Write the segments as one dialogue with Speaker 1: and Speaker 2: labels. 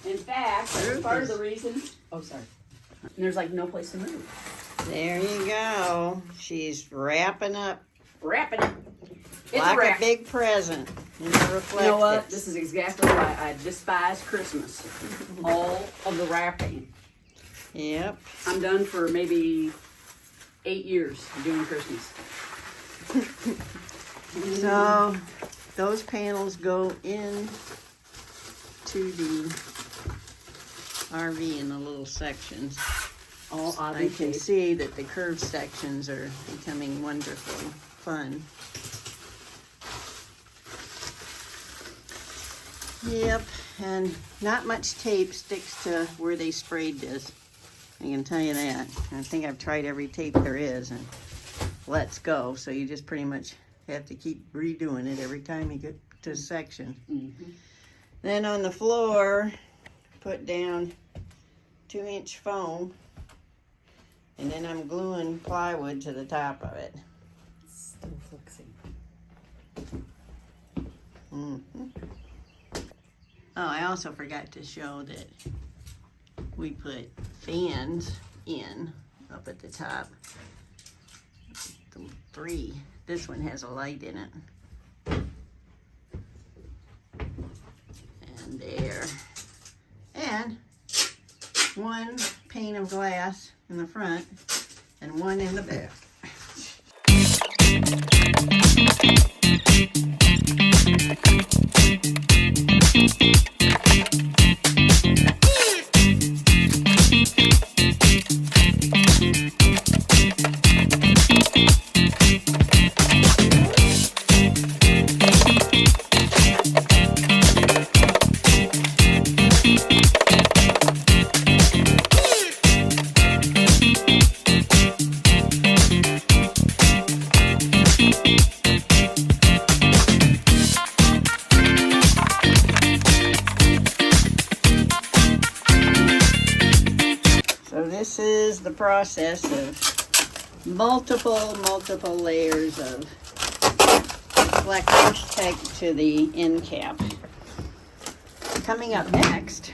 Speaker 1: In fact, that's part of the reason. Oh, sorry. There's like no place to move.
Speaker 2: There you go. She's wrapping up.
Speaker 1: Wrapping it. It's
Speaker 2: like
Speaker 1: a wrap.
Speaker 2: A big present. In the
Speaker 1: You know what? This is exactly why I despise Christmas. All of the wrapping.
Speaker 2: Yep.
Speaker 1: I'm done for maybe 8 years doing Christmas.
Speaker 2: So those panels go in to the RV in the little sections.
Speaker 1: All
Speaker 2: I can see that the curved sections are becoming wonderfully fun. Yep, and not much tape sticks to where they sprayed this. I can tell you that. I think I've tried every tape there is, and let's go. So you just pretty much have to keep redoing it every time you get to a section.
Speaker 1: Mm-hmm.
Speaker 2: Then on the floor, put down 2-inch foam, and then I'm gluing plywood to the top of it.
Speaker 1: Still fixing.
Speaker 2: Mm-hmm. Oh, I also forgot to show that we put fans in up at the top. The 3. This one has a light in it. And there. And 1 pane of glass in the front and 1 in the back. This is the process of multiple layers of reflectors tacked to the end cap. Coming up next,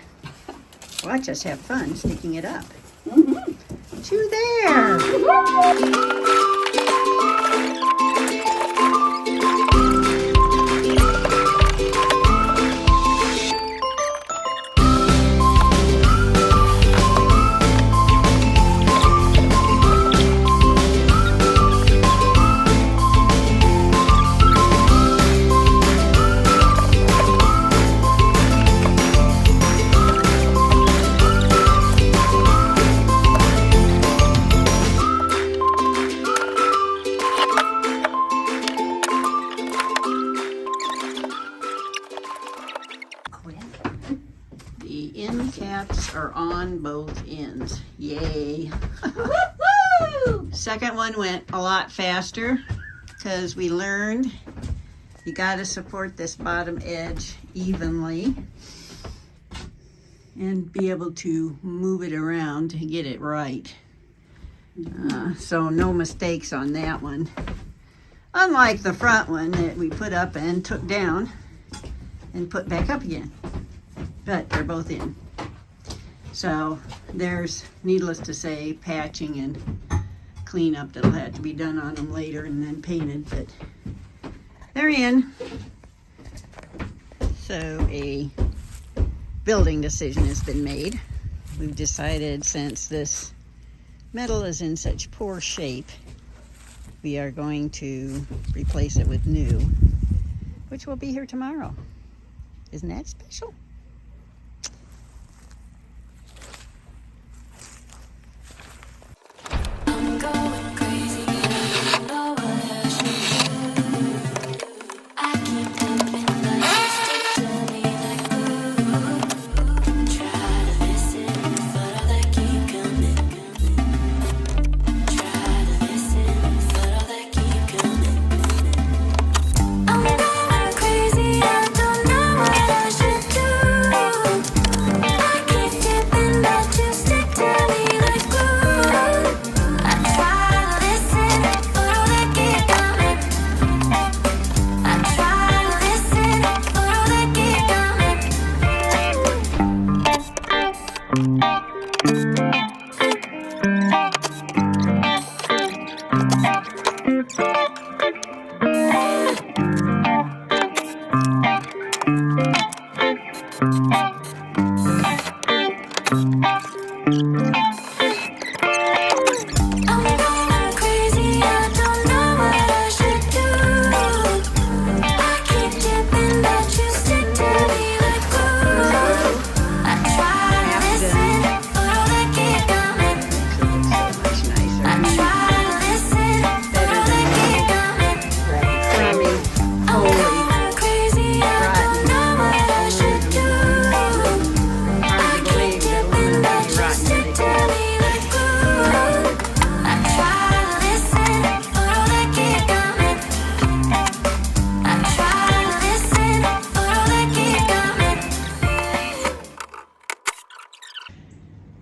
Speaker 2: watch us have fun sticking it up. To there! The end caps are on both ends. Yay. Second one went a lot faster because we learned you got to support this bottom edge evenly and be able to move it around to get it right. So no mistakes on that one. Unlike the front one that we put up and took down and put back up again. But they're both in. So there's, needless to say, patching and cleanup that'll have to be done on them later and then painted, but they're in. So a building decision has been made. We've decided, since this metal is in such poor shape, we are going to replace it with new, which will be here tomorrow. Isn't that special?
Speaker 3: I'm going crazy, I don't know what I should do.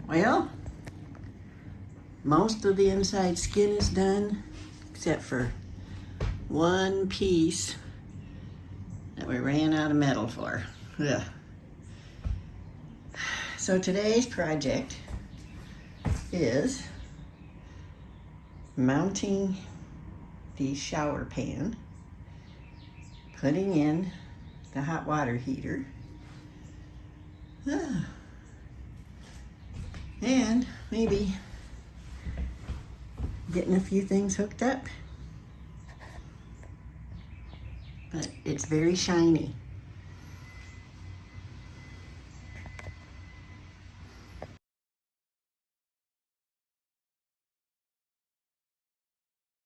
Speaker 2: Well, most of the inside skin is done, except for one piece that we ran out of metal for. Ugh. So today's project is mounting the shower pan, putting in the hot water heater, and maybe getting a few things hooked up. But it's very shiny.